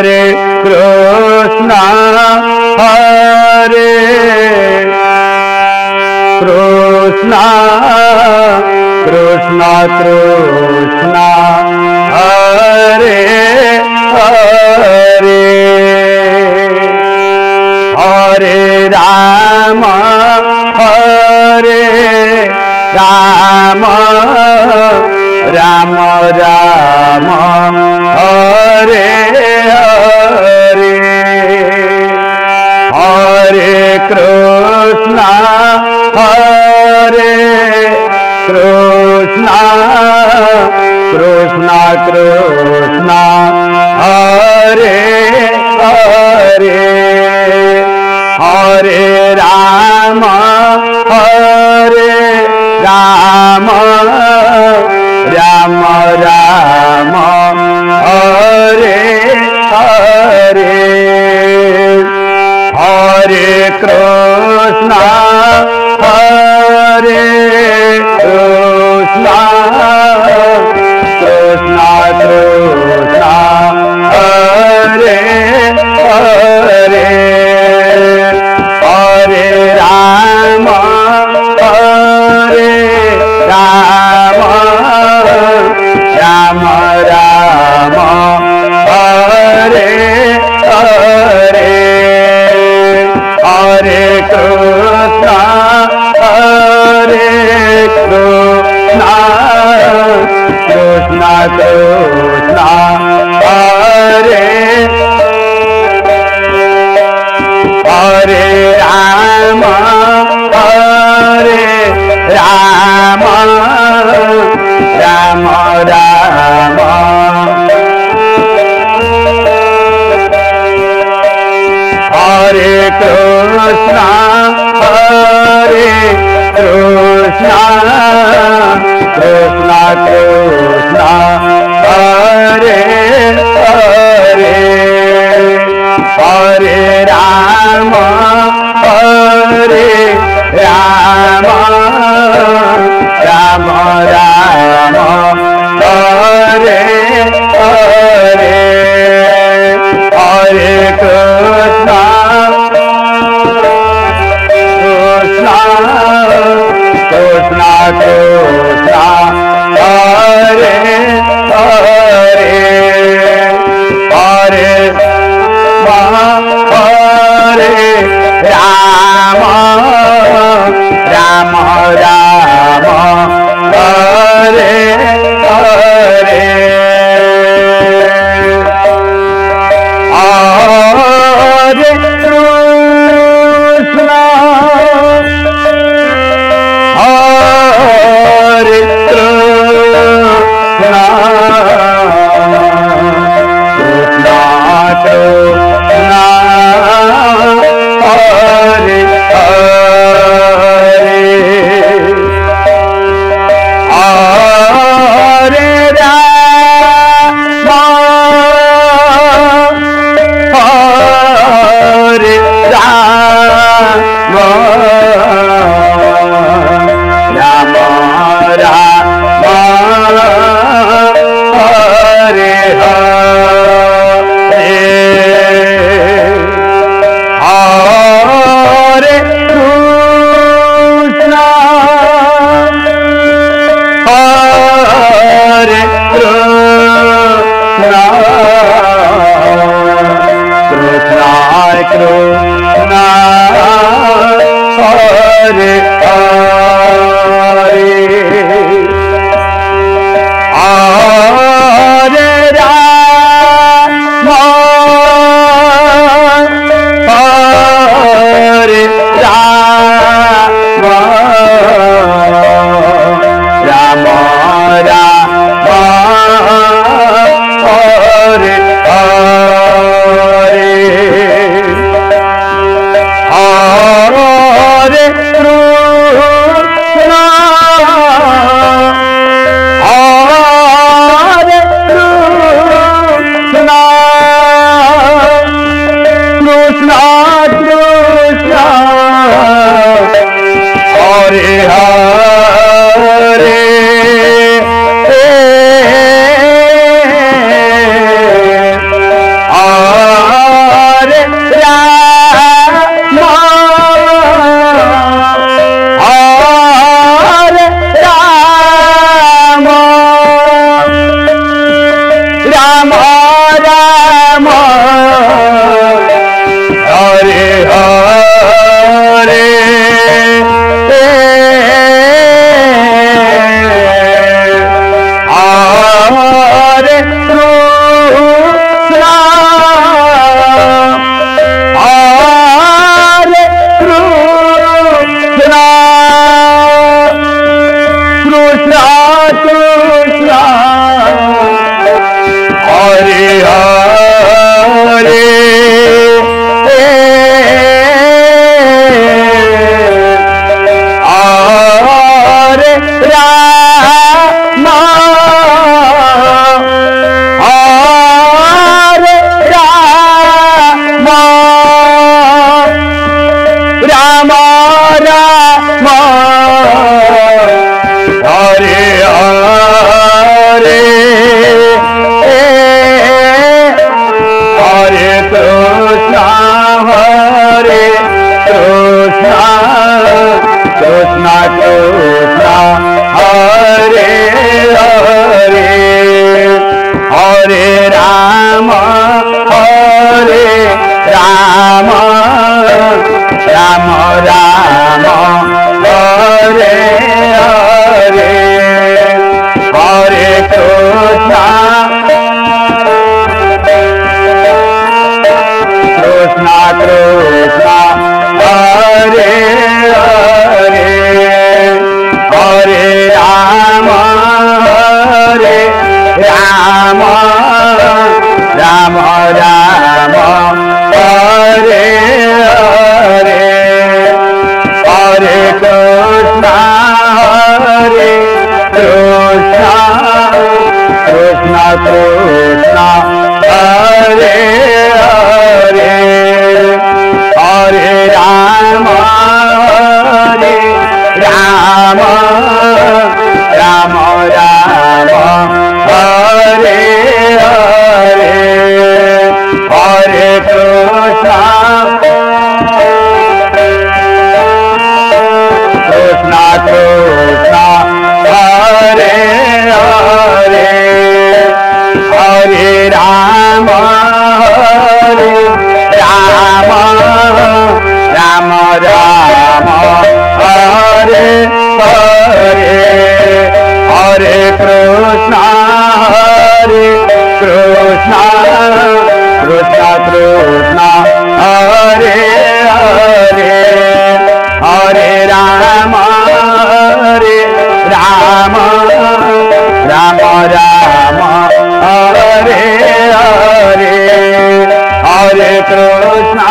Hare Krishna, Hare Krishna, Krishna Krishna, Hare Hare, Hare Rama, Hare Rama, Rama Rama, Hare Hare, Hare Krishna, Hare Krishna, Krishna Krishna, Hare Hare, Hare Rama, Hare Rama, Rama Rama, Hare Hare, Hare Krishna, Hare Krishna, Krishna Krishna, Hare Hare, Hare Rama, Hare Rama, Rama Rama, Hare Hare, Hare Krishna, Hare Krishna, Krishna Krishna, Hare Hare Rama, Hare Rama, Rama Rama, Hare Krishna, Hare Krishna, Krishna Krishna, Hare Hare, Hare Rama, Hare Rama, Rama Rama, Hare Hare, Hare Krishna, Krishna Krishna Krishna, Hare Hare, Hare Hare Rama, Rama Rama, Hare Hare, Hare Krishna, Hare Krishna, Krishna Krishna, Hare Hare, Ram Hare Hare Hare Krishna Krishna Krishna Hare Hare Hare Rama Rama Rama Rama Hare Hare Hare Krishna Krishna Krishna Hare Hare Hare Rama Rama Rama Rama Hare Hare Hare Krishna Krishna Krishna Krishna Hare Hare Hare Rama Rama Rama Rama Hare Hare Hare Krishna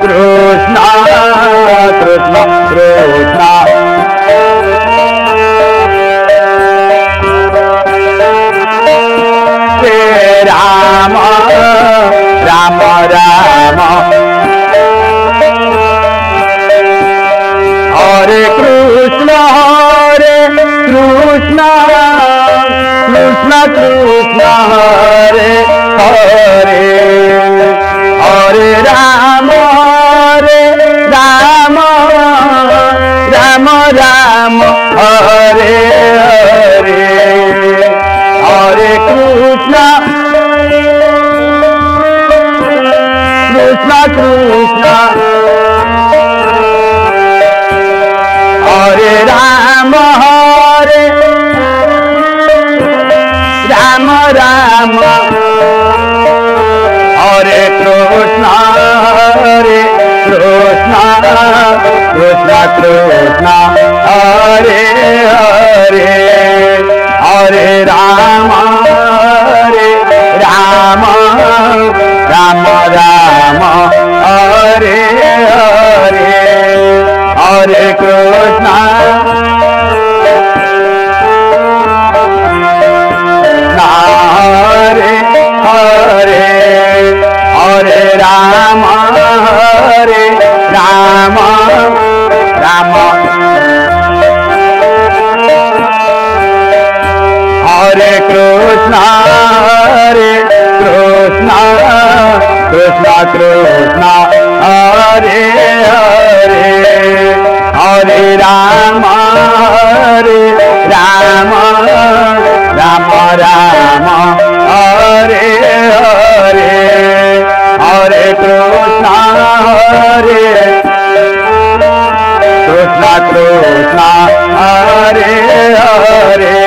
Krishna Krishna Krishna Rama Rama Rama Hare Krishna Krishna Krishna Hare Hare Hare Rama Rama Rama Rama Hare Hare Hare Krishna Krishna Krishna Hare Rama Rama Rama Hare Krishna Krishna Krishna Krishna Hare Hare Hare Rama Rama Rama Rama Hare Hare Hare Krishna Hare Hare Hare Rama Rama Rama Hare Krishna Krishna Krishna Krishna Hare Hare Hare Rama Rama Rama Rama Hare Hare Hare Krishna Krishna Krishna Hare Hare